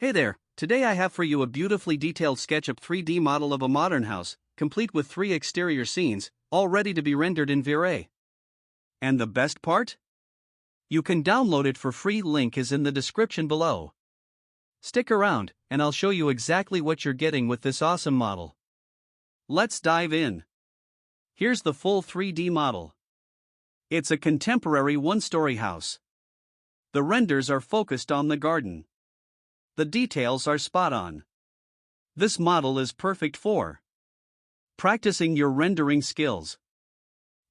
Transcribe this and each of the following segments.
Hey there, today I have for you a beautifully detailed SketchUp 3D model of a modern house, complete with 3 exterior scenes, all ready to be rendered in V-Ray. And the best part? You can download it for free, link is in the description below. Stick around, and I'll show you exactly what you're getting with this awesome model. Let's dive in. Here's the full 3D model. It's a contemporary one-story house. The renders are focused on the garden. The details are spot on. This model is perfect for practicing your rendering skills,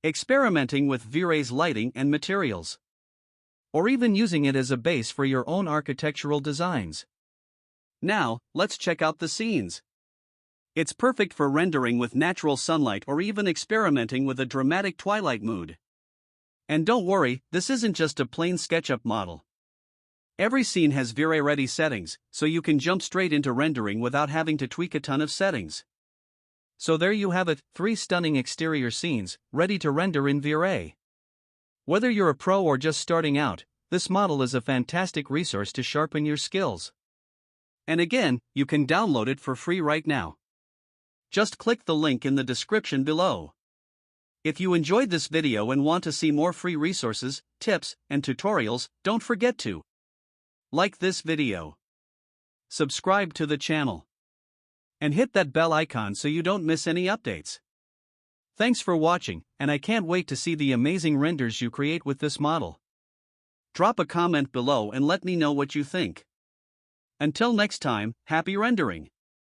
experimenting with V-Ray's lighting and materials, or even using it as a base for your own architectural designs. Now, let's check out the scenes. It's perfect for rendering with natural sunlight or even experimenting with a dramatic twilight mood. And don't worry, this isn't just a plain SketchUp model. Every scene has V-Ray ready settings, so you can jump straight into rendering without having to tweak a ton of settings. So there you have it, 3 stunning exterior scenes, ready to render in V-Ray. Whether you're a pro or just starting out, this model is a fantastic resource to sharpen your skills. And again, you can download it for free right now. Just click the link in the description below. If you enjoyed this video and want to see more free resources, tips, and tutorials, don't forget to like this video, subscribe to the channel, and hit that bell icon so you don't miss any updates. Thanks for watching, and I can't wait to see the amazing renders you create with this model. Drop a comment below and let me know what you think. Until next time, happy rendering!